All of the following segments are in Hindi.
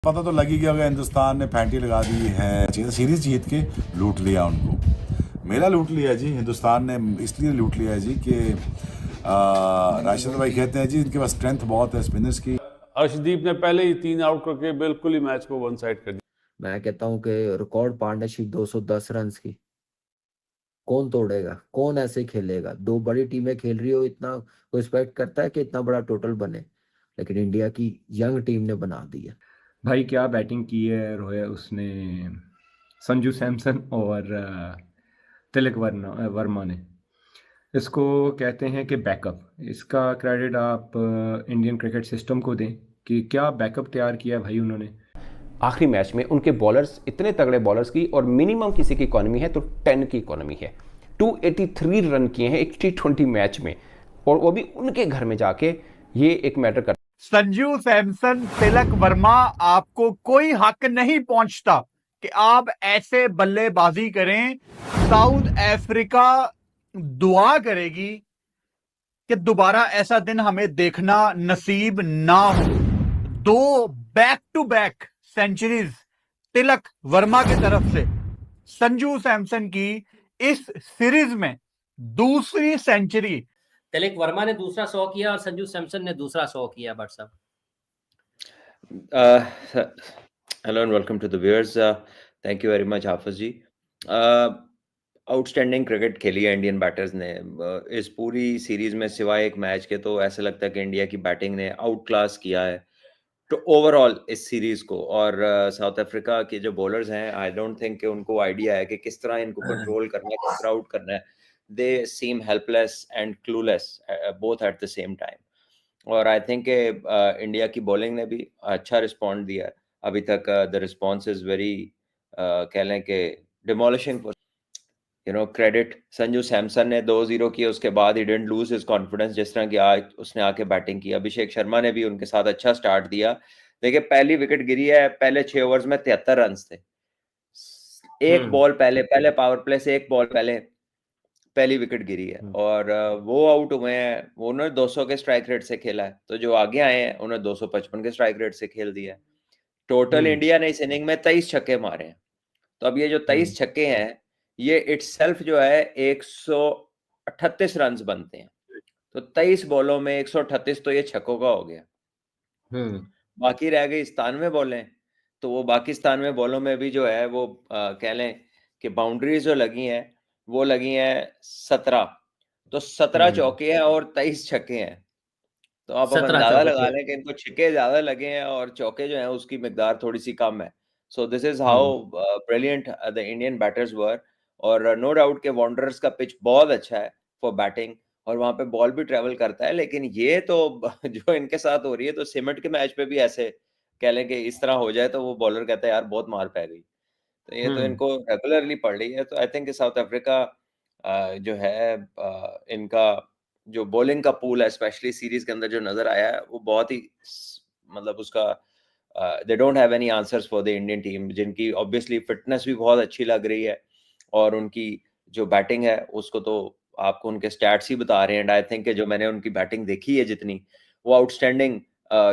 पता तो लग ही गया होगा, हिंदुस्तान ने फैंटी लगा दी है। सीरीज जीत के लूट लिया उनको। मेरा लूट लिया जी, हिंदुस्तान ने इसलिए लूट लिया है जी कि राशिद भाई कहते हैं जी इनके पास स्ट्रेंथ बहुत है स्पिनर्स की। अर्शदीप ने पहले ही 3 आउट करके बिल्कुल ही मैच को वन साइड कर दिया। मैं कहता हूं कि रिकॉर्ड पार्टनरशिप 210 रन की कौन तोड़ेगा, कौन ऐसे खेलेगा। दो बड़ी टीमें खेल रही हो, इतना कोई एक्सपेक्ट करता है कि इतना बड़ा टोटल बने, लेकिन इंडिया की यंग टीम ने बना दिया। भाई क्या बैटिंग की है रोया उसने, संजू सैमसन और तिलक वर्मा ने। इसको कहते हैं कि बैकअप। इसका क्रेडिट आप इंडियन क्रिकेट सिस्टम को दें कि क्या बैकअप तैयार किया भाई उन्होंने। आखिरी मैच में उनके बॉलर्स इतने तगड़े बॉलर्स की, और मिनिमम किसी की इकोनॉमी है तो 10 की इकोनॉमी है। 283 रन किए हैं एक T20 मैच में, और वो भी उनके घर में जाके। ये एक मैटर करता है। संजू सैमसन, तिलक वर्मा, आपको कोई हक नहीं पहुंचता कि आप ऐसे बल्लेबाजी करें। साउथ अफ्रीका दुआ करेगी कि दोबारा ऐसा दिन हमें देखना नसीब ना हो। 2 back to back centuries Tilak Varma की तरफ से। संजू सैमसन की इस सीरीज में दूसरी सेंचुरी। तिलक वर्मा ने दूसरा 100 किया और संजू सैमसन ने दूसरा 100 किया। बट साहब, hello and welcome to the viewers. Thank you very much, Hafeez ji. Outstanding cricket खेली है इंडियन बैटर्स ने इस पूरी सीरीज में, सिवाय एक मैच के। तो ऐसा लगता है कि इंडिया की बैटिंग ने आउट क्लास किया है तो ओवरऑल इस सीरीज को। और साउथ अफ्रीका के जो बॉलर्स हैं, आई डोंट थिंक कि उनको आइडिया है कि किस तरह इनको कंट्रोल करना है, किस तरह आउट करना है। They seem helpless and clueless both at the same time. और आई थिंक इंडिया की बॉलिंग ने भी अच्छा रिस्पॉन्ड दिया है अभी तक। द रिस्पॉन्स इज वेरी, कह लें कि डिमोलिशिंग। क्रेडिट संजू सैमसन ने 2-0 किए, उसके बाद he didn't lose his confidence, जिस तरह की आज उसने आके बैटिंग की। अभिषेक शर्मा ने भी उनके साथ अच्छा स्टार्ट दिया। देखिए, पहली विकेट गिरी है, पहले 6 ओवर्स में 73 रन थे। एक बॉल पहले पावर प्ले से एक बॉल पहले पहली विकेट गिरी है, और वो आउट हुए हैं। उन्होंने 200 के स्ट्राइक रेट से खेला है, तो जो आगे आए हैं उन्होंने 255 के स्ट्राइक रेट से खेल दिया है। टोटल इंडिया ने इस इनिंग में 23 छक्के मारे हैं। तो अब ये जो 23 छक्के हैं, ये इटसेल्फ जो है 138 रन बनते हैं। तो 23 बॉलों में 138, तो ये छक्कों का हो गया। बाकी रह गई 97 बॉलें। तो वो बाकी 97 बॉलों में भी जो है वो कह लें कि बाउंड्रीज जो लगी हैं वो लगी हैं 17। तो 17 चौके हैं और 23 छक्के हैं। तो आप अंदाजा लगा लें कि इनको छक्के ज्यादा लगे हैं और चौके जो हैं उसकी मिकदार थोड़ी सी कम है। So this is how brilliant the Indian batters were. और नो डाउट के वांडरर्स का पिच बहुत अच्छा है फॉर बैटिंग, और वहां पे बॉल भी ट्रेवल करता है। लेकिन ये तो जो इनके साथ हो रही है, तो सीमेंट के मैच पे भी ऐसे कह लें कि इस तरह हो जाए तो वो बॉलर कहता है यार बहुत मार पै गई। तो ये तो इनको रेगुलरली पड़ रही है। तो आई थिंक साउथ अफ्रीका जो है इनका जो बॉलिंग का पूल है, स्पेशली सीरीज के अंदर जो नजर आया है, वो बहुत ही मतलब उसका they don't have any answers for the Indian team, जिनकी ऑब्वियसली फिटनेस भी बहुत अच्छी लग रही है, और उनकी जो बैटिंग है उसको तो आपको उनके स्टैट्स ही बता रहे हैं। एंड आई थिंक जो मैंने उनकी बैटिंग देखी है जितनी, वो आउटस्टैंडिंग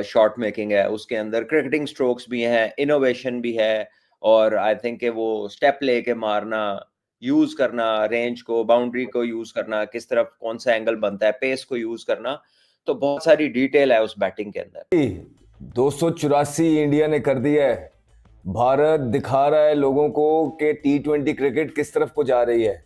शॉट मेकिंग है। उसके अंदर क्रिकेटिंग स्ट्रोक्स भी हैं, इनोवेशन भी है, और आई थिंक वो स्टेप लेके मारना, यूज करना रेंज को, बाउंड्री को यूज करना, किस तरफ कौन सा एंगल बनता है, पेस को यूज करना, तो बहुत सारी डिटेल है उस बैटिंग के अंदर। 284 इंडिया ने कर दिया है। भारत दिखा रहा है लोगों को कि T20 क्रिकेट किस तरफ को जा रही है,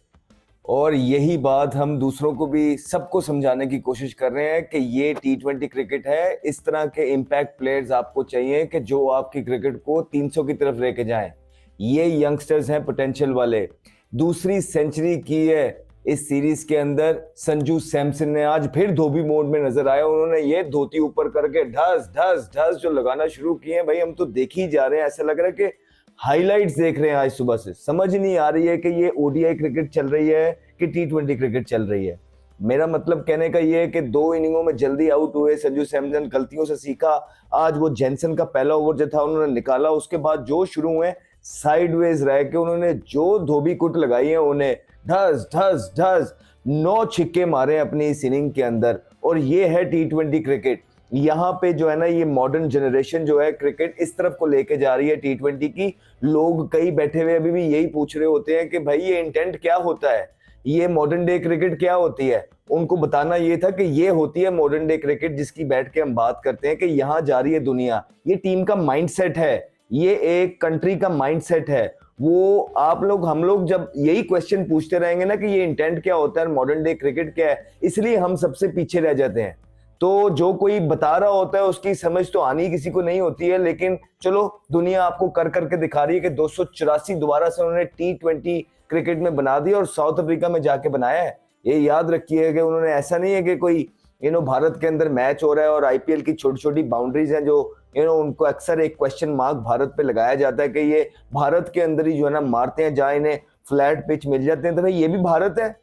और यही बात हम दूसरों को भी सबको समझाने की कोशिश कर रहे हैं कि ये T20 क्रिकेट है। इस तरह के इम्पैक्ट प्लेयर्स आपको चाहिए कि जो आपकी क्रिकेट को 300 की तरफ लेके जाएं। ये यंगस्टर्स हैं पोटेंशियल वाले। दूसरी सेंचुरी की है इस सीरीज के अंदर संजू सैमसन ने। आज फिर धोबी मोड में नजर आया। उन्होंने ये धोती ऊपर करके ढस ढस ढस जो लगाना शुरू किए हैं, भाई हम तो देख ही जा रहे हैं। ऐसा लग रहा है कि हाइलाइट्स देख रहे हैं आज सुबह से। समझ नहीं आ रही है कि ये ओडीआई क्रिकेट चल रही है कि T20 क्रिकेट चल रही है। मेरा मतलब कहने का ये है कि 2 इनिंगों में जल्दी आउट हुए संजू सैमसन, गलतियों से सीखा। आज वो जेनसन का पहला ओवर जो था उन्होंने निकाला, उसके बाद जो शुरू हुए साइडवेज रह के उन्होंने जो धोबी कुट लगाई है, उन्हें ढस ढस ढस 9 छिक्के मारे अपनी इस इनिंग के अंदर। और ये है T20 क्रिकेट। यहाँ पे जो है ना ये मॉडर्न जनरेशन जो है क्रिकेट इस तरफ को लेके जा रही है T20 की। लोग कई बैठे हुए अभी भी यही पूछ रहे होते हैं कि भाई ये इंटेंट क्या होता है, ये मॉडर्न डे क्रिकेट क्या होती है। उनको बताना ये था कि ये होती है मॉडर्न डे क्रिकेट जिसकी बैठ के हम बात करते हैं कि यहाँ जा रही है दुनिया। ये टीम का माइंडसेट है, ये एक कंट्री का माइंडसेट है। वो आप लोग हम लोग जब यही क्वेश्चन पूछते रहेंगे ना कि ये इंटेंट क्या होता है, मॉडर्न डे क्रिकेट क्या है, इसलिए हम सबसे पीछे रह जाते हैं। तो जो कोई बता रहा होता है उसकी समझ तो आनी किसी को नहीं होती है, लेकिन चलो दुनिया आपको कर करके दिखा रही है कि 284 दोबारा से उन्होंने T20 क्रिकेट में बना दिया और साउथ अफ्रीका में जाके बनाया है। ये याद रखिए कि उन्होंने, ऐसा नहीं है कि कोई भारत के अंदर मैच हो रहा है और आईपीएल की छोटी छोटी बाउंड्रीज हैं जो उनको अक्सर एक क्वेश्चन मार्क भारत पे लगाया जाता है कि ये भारत के अंदर ही जो है ना मारते हैं जहां इन्हें फ्लैट पिच मिल जाते हैं। तो भाई ये भी भारत है,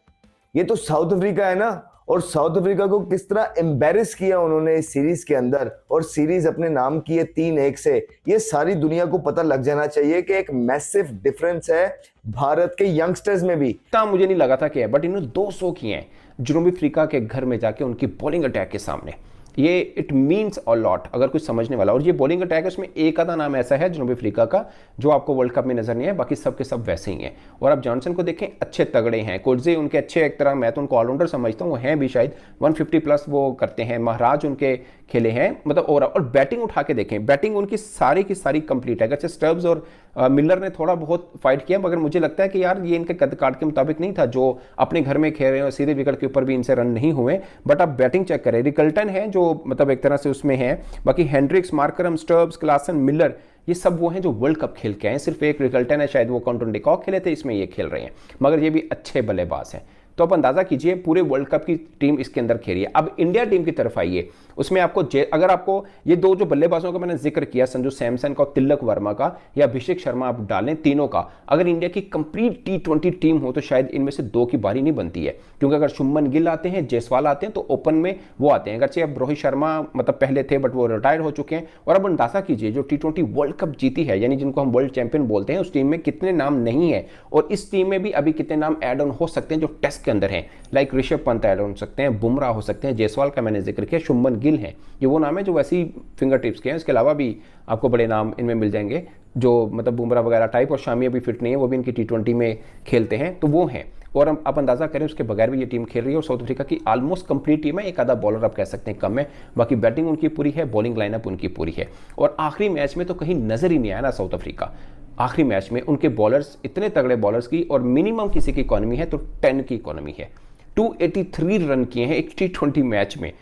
ये तो साउथ अफ्रीका है ना। और साउथ अफ्रीका को किस तरह एम्बेरस किया उन्होंने इस सीरीज के अंदर, और सीरीज अपने नाम की है 3-1 से। ये सारी दुनिया को पता लग जाना चाहिए कि एक मैसिव डिफरेंस है भारत के यंगस्टर्स में भी। मुझे नहीं लगा था कि है, बट इन्होंने 200 किए हैं जनूबी अफ्रीका के घर में जाके उनकी बॉलिंग अटैक के सामने। ये इट मीन्स अ लॉट अगर कुछ समझने वाला। और ये बॉलिंग अटैक है, उसमें एक आधा नाम ऐसा है जनूबी अफ्रीका का जो आपको वर्ल्ड कप में नजर नहीं है, बाकी सब के सब वैसे ही हैं। और आप जॉनसन को देखें, अच्छे तगड़े हैं। कोटजे उनके अच्छे, एक तरह मैं तो उनको ऑलराउंडर समझता हूँ, वो हैं भी शायद 150 प्लस वो करते हैं। महाराज उनके खेले हैं, मतलब और बैटिंग उठा के देखें, बैटिंग उनकी सारी की सारी कंप्लीट है। अगर स्टर्ब्स और मिलर ने थोड़ा बहुत फाइट किया, मगर मुझे लगता है कि यार ये इनके कद काट के मुताबिक नहीं था जो अपने घर में खेल रहे हैं, और सीधे विकेट के ऊपर भी इनसे रन नहीं हुए। बट आप बैटिंग चेक करें, रिकल्टन है जो मतलब एक तरह से उसमें है, बाकी हेंड्रिक्स, मार्करम, स्टर्ब्स, क्लासन, मिलर, ये सब वो हैं जो वर्ल्ड कप खेल के आए। सिर्फ एक रिकल्टन है, शायद वो काउंटन डिकॉक खेले थे, इसमें ये खेल रहे हैं, मगर ये भी अच्छे बल्लेबाज हैं। तो आप अंदाजा कीजिए पूरे वर्ल्ड कप की टीम इसके अंदर खेली है। अब इंडिया टीम की तरफ आइए, उसमें आपको अगर आपको ये दो जो बल्लेबाजों का मैंने जिक्र किया, संजू सैमसन का और तिलक वर्मा का या अभिषेक शर्मा, आप डालें तीनों का, अगर इंडिया की कंप्लीट T20 टीम हो तो शायद इनमें से दो की बारी नहीं बनती है। क्योंकि अगर शुभमन गिल आते हैं, जायसवाल आते हैं, तो ओपन में वो आते हैं। अगरचे अब रोहित शर्मा मतलब पहले थे बट वो रिटायर हो चुके हैं। और अब अंदाजा कीजिए जो T20 वर्ल्ड कप जीती है, यानी जिनको हम वर्ल्ड चैंपियन बोलते हैं, उस टीम में कितने नाम नहीं है, और इस टीम में भी अभी कितने नाम ऐड ऑन हो सकते हैं जो टेस्ट के अंदर हैं। लाइक ऋषभ पंत ऐड हो सकते हैं, बुमराह हो सकते हैं, जायसवाल का मैंने जिक्र किया, शुभमन गिल हैं, ये वो नाम है जो वैसी फिंगर टिप्स के हैं। इसके अलावा भी आपको बड़े नाम इनमें मिल जाएंगे जो मतलब बुमराह वगैरह टाइप, और शामी अभी फिट नहीं है, वो भी इनकी T20 में खेलते हैं, तो वो हैं। और हम आप अंदाजा करें उसके बगैर भी ये टीम खेल रही है। और साउथ अफ्रीका की ऑलमोस्ट कंप्लीट टीम है, एक आधा बॉलर आप कह सकते हैं कम है, बाकी बैटिंग उनकी पूरी है, बॉलिंग लाइनअप उनकी पूरी है। और आखिरी मैच में तो कहीं नजर ही नहीं आया ना साउथ अफ्रीका। आखिरी मैच में उनके बॉलर्स, इतने तगड़े बॉलर्स की, और मिनिमम किसी की इकॉनमी है तो 10 की इकॉनमी है। 283 रन किए हैं एक T20 मैच में,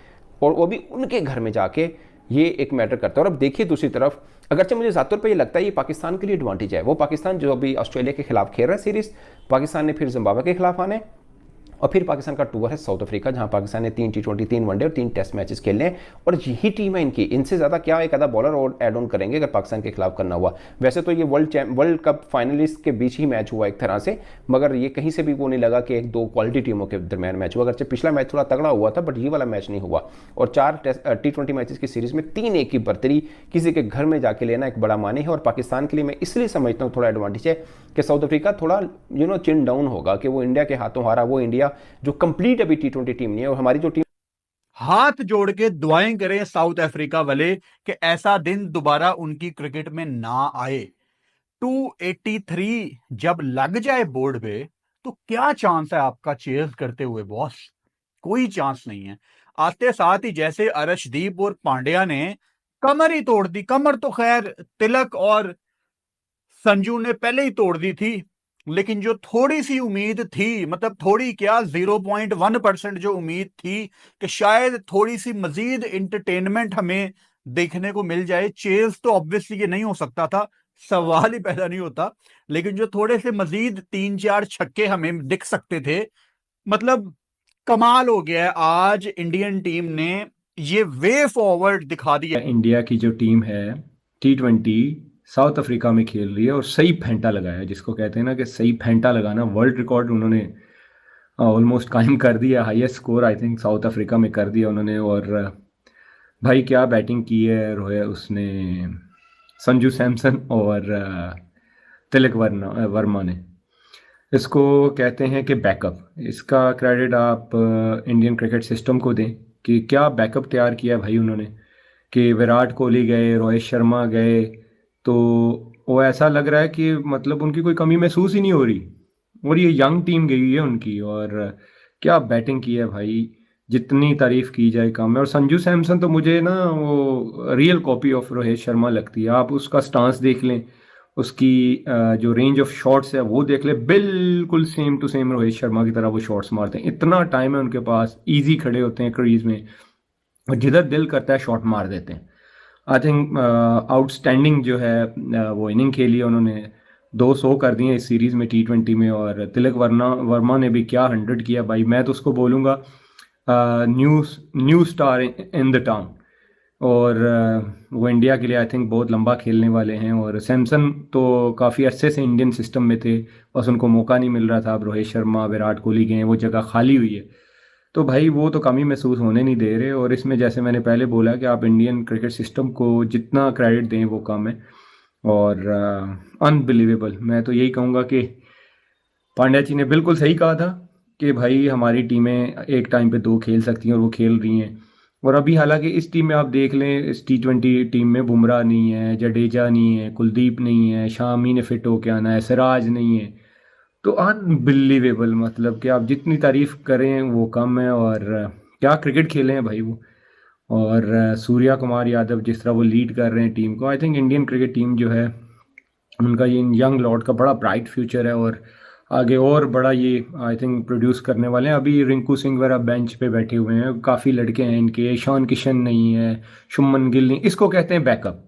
और वो भी उनके घर में जाके, ये एक मैटर करता है। और अब देखिए दूसरी तरफ, अगरचे मुझे ज़ात तौर पे ये लगता है ये पाकिस्तान के लिए एडवांटेज है। वो पाकिस्तान जो अभी ऑस्ट्रेलिया के खिलाफ खेल रहा है सीरीज, पाकिस्तान ने फिर जिम्बाब्वे के खिलाफ आने, और फिर पाकिस्तान का टूर है साउथ अफ्रीका, जहां पाकिस्तान ने 3 T20, 3 वनडे और 3 टेस्ट मैचेस खेलने हैं। और यही टीम है इनकी, इनसे ज़्यादा क्या एक आधा बॉलर और ऐड ऑन करेंगे अगर पाकिस्तान के खिलाफ करना हुआ। वैसे तो ये वर्ल्ड कप फाइनलिस्ट के बीच ही मैच हुआ एक तरह से, मगर ये कहीं से भी वो नहीं लगा कि एक दो क्वालिटी टीमों के दरमियान मैच हुआ। अगरचे पिछला मैच थोड़ा तगड़ा हुआ था, बट ये वाला मैच नहीं हुआ। और 4 T20 मैचेस की सीरीज में 3-1 की बर्तरी किसी के घर में जाके लेना एक बड़ा माने है। और पाकिस्तान के लिए मैं इसलिए समझता हूँ थोड़ा एडवांटेज है कि साउथ अफ्रीका थोड़ा चिन डाउन होगा कि वो इंडिया के हाथों हारा, वो इंडिया जो कंप्लीट अभी T20 टीम नहीं है। और हमारी जो टीम, हाथ जोड़ के दुआएं करें साउथ अफ्रीका वाले कि ऐसा दिन दोबारा उनकी क्रिकेट में ना आए। 283 जब लग जाए बोर्ड पे तो क्या चांस है आपका चेज करते हुए बॉस? कोई चांस नहीं है। आते साथ ही जैसे अर्शदीप और पांड्या ने कमर ही तोड़ दी, कमर तो खैर तिलक और संजू ने पहले ही तोड़ दी थी, लेकिन जो थोड़ी सी उम्मीद थी, मतलब थोड़ी क्या 0.1% जो उम्मीद थी कि शायद थोड़ी सी मजीद इंटरटेनमेंट हमें देखने को मिल जाए, चेज तो ऑब्वियसली ये नहीं हो सकता था, सवाल ही पैदा नहीं होता, लेकिन जो थोड़े से मजीद 3-4 छक्के हमें दिख सकते थे, मतलब कमाल हो गया है। आज इंडियन टीम ने ये वे फॉरवर्ड दिखा दिया। इंडिया की जो टीम है T20 साउथ अफ्रीका में खेल रही है और सही फेंटा लगाया, जिसको कहते हैं ना कि सही फेंटा लगाना। वर्ल्ड रिकॉर्ड उन्होंने ऑलमोस्ट कायम कर दिया, highest score I think south Africa में कर दिया उन्होंने। और भाई क्या बैटिंग की है उसने संजू सैमसन और तिलक वर्मा ने। इसको कहते हैं कि बैकअप। इसका क्रेडिट आप इंडियन क्रिकेट सिस्टम को दें कि क्या बैकअप तैयार किया भाई उन्होंने। कि विराट कोहली गए, रोहित शर्मा गए, तो वो ऐसा लग रहा है कि मतलब उनकी कोई कमी महसूस ही नहीं हो रही। और ये यंग टीम गई है उनकी, और क्या बैटिंग की है भाई, जितनी तारीफ की जाए कम है। और संजू सैमसन तो मुझे ना वो real copy of Rohit Sharma लगती है। आप उसका स्टांस देख लें, उसकी जो रेंज ऑफ शॉट्स है वो देख ले, बिल्कुल same to same Rohit Sharma की तरह वो शॉट्स मारते हैं। इतना टाइम है उनके पास, इजी खड़े होते हैं क्रीज में और जिधर दिल करता है शॉट मार देते हैं। आई थिंक आउटस्टैंडिंग जो है वो इनिंग खेली है उन्होंने। 200 कर दिए इस सीरीज में T20 में। और तिलक वर्मा ने भी क्या 100 किया भाई। मैं तो उसको बोलूँगा new new star in the town. और वो इंडिया के लिए आई थिंक बहुत लंबा खेलने वाले हैं। और सैमसन तो काफ़ी अरसे से इंडियन सिस्टम में थे, बस उनको मौका नहीं मिल रहा था। अब रोहित शर्मा, विराट कोहली गए, वो जगह खाली हुई है। तो भाई वो तो कमी महसूस होने नहीं दे रहे। और इसमें जैसे मैंने पहले बोला कि आप इंडियन क्रिकेट सिस्टम को जितना क्रेडिट दें वो कम है। और अनबिलीवेबल, मैं तो यही कहूँगा कि पांड्या जी ने बिल्कुल सही कहा था कि भाई हमारी टीमें एक टाइम पे 2 खेल सकती हैं और वो खेल रही हैं। और अभी हालांकि इस टीम में आप देख लें, इस T20 टीम में बुमराह नहीं है, जडेजा नहीं है, कुलदीप नहीं है, शामी ने फिट होके आना है, सिराज नहीं है। तो अनबिलीवेबल, मतलब कि आप जितनी तारीफ करें वो कम है। और क्या क्रिकेट खेले हैं भाई वो। और सूर्या कुमार यादव जिस तरह वो लीड कर रहे हैं टीम को, I think Indian cricket team जो है उनका ये यंग लॉर्ड का बड़ा ब्राइट फ्यूचर है। और आगे और बड़ा ये आई थिंक प्रोड्यूस करने वाले हैं। अभी रिंकू सिंह वगैरह बेंच पे बैठे हुए हैं, काफ़ी लड़के हैं इनके, ईशान किशन नहीं है, शुभमन गिल नहीं। इसको कहते हैं बैकअप।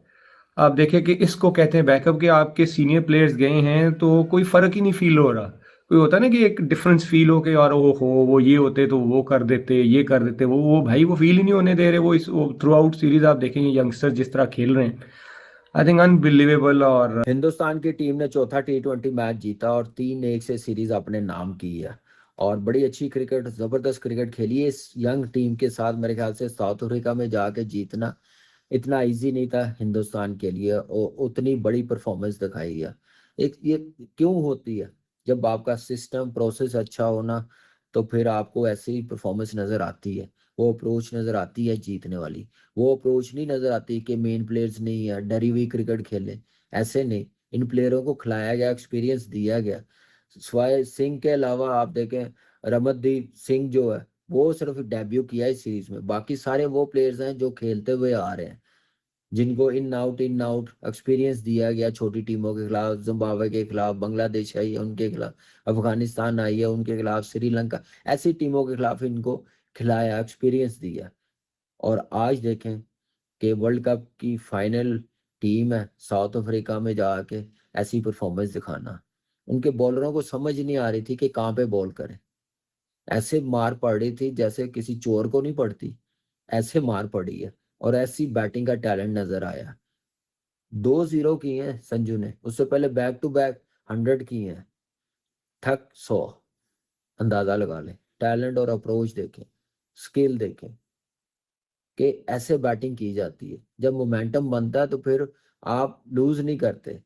आप देखें कि इसको कहते हैं बैकअप, कि आपके सीनियर प्लेयर्स गए हैं तो कोई फ़र्क ही नहीं फील हो रहा। कोई होता है ना कि एक डिफरेंस फील हो के यार ओ हो वो ये होते तो वो कर देते, ये कर देते, वो भाई वो फील ही नहीं होने दे रहे। वो इस थ्रू आउट सीरीज आप देखेंगे यंगस्टर्स जिस तरह खेल रहे हैं, आई थिंक अनबिलीवेबल। और हिंदुस्तान की टीम ने चौथा T20 मैच जीता और 3-1 से सीरीज अपने नाम की है। और बड़ी अच्छी क्रिकेट, जबरदस्त क्रिकेट खेली है इस यंग टीम के साथ। मेरे ख्याल से साउथ अफ्रीका में जाके जीतना इतना इजी नहीं था हिंदुस्तान के लिए, और उतनी बड़ी परफॉर्मेंस दिखाई है। एक ये क्यों होती है, जब आपका सिस्टम प्रोसेस अच्छा होना तो फिर आपको ऐसी ही परफॉर्मेंस नजर आती है, वो अप्रोच नजर आती है जीतने वाली। वो अप्रोच नहीं नजर आती कि मेन प्लेयर्स नहीं है, डरी हुई क्रिकेट खेले। ऐसे नहीं, इन प्लेयरों को खिलाया गया, एक्सपीरियंस दिया गया। स्वाय सिंह के अलावा आप देखें, रमनदीप सिंह जो है वो सिर्फ डेब्यू किया है इस सीरीज में। बाकी सारे वो प्लेयर्स हैं जो खेलते हुए आ रहे हैं, जिनको इन आउट एक्सपीरियंस दिया गया। छोटी टीमों के खिलाफ, जिम्बाब्वे के खिलाफ, बांग्लादेश आई है उनके खिलाफ, अफगानिस्तान आई है उनके खिलाफ, श्रीलंका, ऐसी टीमों के खिलाफ इनको खिलाया, एक्सपीरियंस दिया। और आज देखें कि वर्ल्ड कप की फाइनल टीम है, साउथ अफ्रीका में जाके ऐसी परफॉर्मेंस दिखाना। उनके बॉलरों को समझ नहीं आ रही थी कि कहाँ पे बॉल करें। ऐसे मार पड़ रही थी जैसे किसी चोर को नहीं पड़ती, ऐसे मार पड़ी है। और ऐसी बैटिंग का टैलेंट नजर आया। 2-0 किए हैं संजू ने, उससे पहले बैक टू बैक 100 किए हैं। थक 100, अंदाजा लगा लें। टैलेंट और अप्रोच देखें, स्किल देखें कि ऐसे बैटिंग की जाती है। जब मोमेंटम बनता है तो फिर आप लूज नहीं करते,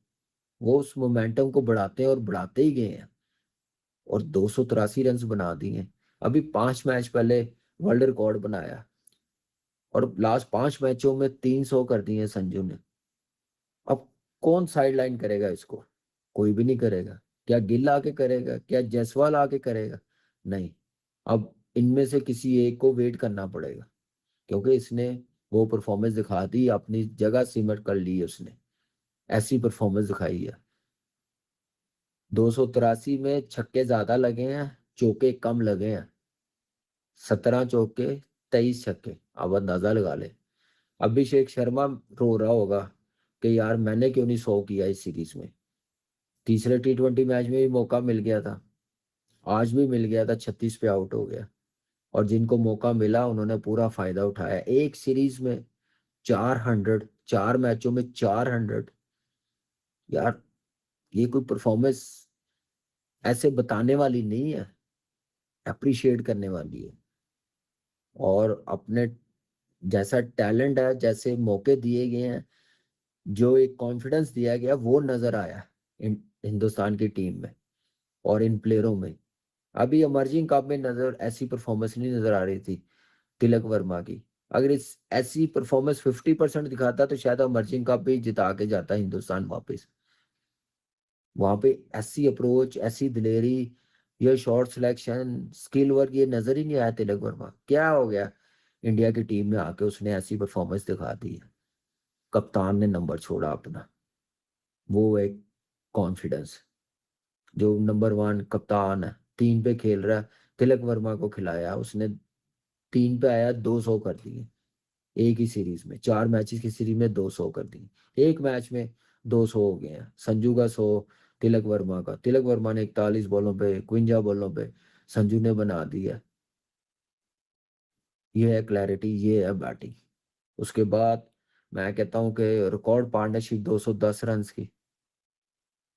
वो उस मोमेंटम को बढ़ाते हैं और बढ़ाते ही गए हैं। और 283 रन बना दिए। अभी 5 मैच पहले वर्ल्ड रिकॉर्ड बनाया और लास्ट 5 मैचों में 300 कर दिए संजू ने। अब कौन साइडलाइन करेगा इसको? कोई भी नहीं करेगा। क्या गिल आके करेगा? क्या जायसवाल आके करेगा? नहीं। अब इनमें से किसी एक को वेट करना पड़ेगा, क्योंकि इसने वो परफॉर्मेंस दिखा दी, अपनी जगह सिमट कर ली उसने। ऐसी परफॉर्मेंस दिखाई है। 283 में छक्के ज्यादा लगे हैं, चौके कम लगे हैं। 17 चौके 23 छक्के। अब अंदाजा लगा ले। अभिषेक शर्मा रो रहा होगा कि यार मैंने क्यों नहीं 100 किया इस सीरीज में। तीसरे T20 मैच में भी मौका मिल गया था, आज भी मिल गया था, 36 पे आउट हो गया। और जिनको मौका मिला उन्होंने पूरा फायदा उठाया। एक सीरीज में 400, 4 मैचों में 400। यार ये कोई परफॉर्मेंस ऐसे बताने वाली नहीं है, अप्रिशिएट करने वाली है। और अपने जैसा टैलेंट है, जैसे मौके दिए गए हैं, जो एक कॉन्फिडेंस दिया गया, वो नजर आया हिंदुस्तान की टीम में और इन प्लेयरों में। अभी इमर्जिंग कप में नजर ऐसी परफॉर्मेंस नहीं नजर आ रही थी तिलक वर्मा की। अगर इस ऐसी परफॉर्मेंस 50% दिखाता तो शायद अमर्जिंग कप भी जिता के जाता हिंदुस्तान वापस। वहां पे ऐसी अप्रोच, ऐसी दिलेरी, ये शॉट सिलेक्शन, स्किल वर्क, ये नजर ही नहीं आया तिलक वर्मा। क्या हो गया इंडिया की टीम में आके उसने ऐसी परफॉर्मेंस दिखा दी है। कप्तान ने नंबर छोड़ा अपना, वो एक कॉन्फिडेंस, जो नंबर 1 कप्तान है, 3 पे खेल रहा है, तिलक वर्मा को खिलाया उसने, 3 पे आया, 200 कर दिए एक ही सीरीज में, 4 मैचेस की सीरीज में 200 कर दिए, एक मैच में 200 हो गए हैं। संजू का 100, तिलक वर्मा का, तिलक वर्मा ने 41 बॉलों पे, 51 बॉलों पे संजू ने बना दिया। ये है क्लैरिटी, ये है बैटिंग। उसके बाद मैं कहता हूँ कि रिकॉर्ड पार्टनरशिप 210 रन की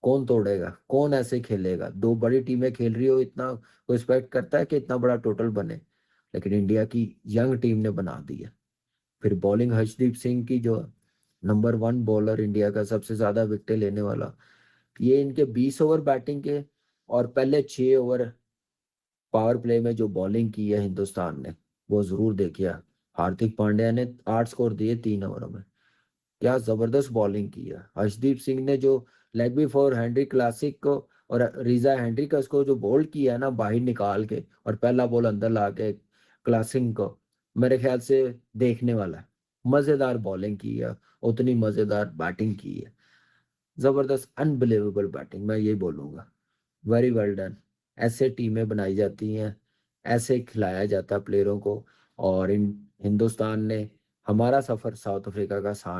कौन तोड़ेगा, कौन ऐसे खेलेगा। 2 बड़ी टीमें खेल रही हो, इतना कोई एक्सपेक्ट करता है कि इतना बड़ा टोटल बने, लेकिन इंडिया की यंग टीम ने बना दिया। फिर बॉलिंग हर्षदीप सिंह की, जो नंबर 1 बॉलर इंडिया का, सबसे ज्यादा विकेटें लेने वाला, ये इनके 20 ओवर बैटिंग के और पहले 6 ओवर पावर प्ले में जो बॉलिंग की है हिंदुस्तान ने, वो जरूर देखिए। हार्दिक पांड्या ने 8 स्कोर दिए 3 ओवरों में, क्या जबरदस्त बॉलिंग की है। हर्षदीप सिंह ने जो leg before Henry classic को और रिजा हेनरी का उसको जो बोल्ड किया है ना बाहर निकाल के, और पहला बॉल अंदर ला के क्लासिक को, मेरे ख्याल से देखने वाला है। मजेदार बॉलिंग की है, उतनी मजेदार बैटिंग की है, जबरदस्त अनबिलीवेबल बैटिंग, मैं ये बोलूंगा। Very well done. ऐसे टीमें बनाई जाती हैं, ऐसे खिलाया जाता प्लेयरों को, और इन हिंदुस्तान ने हमारा सफर साउथ अफ्रीका का आसान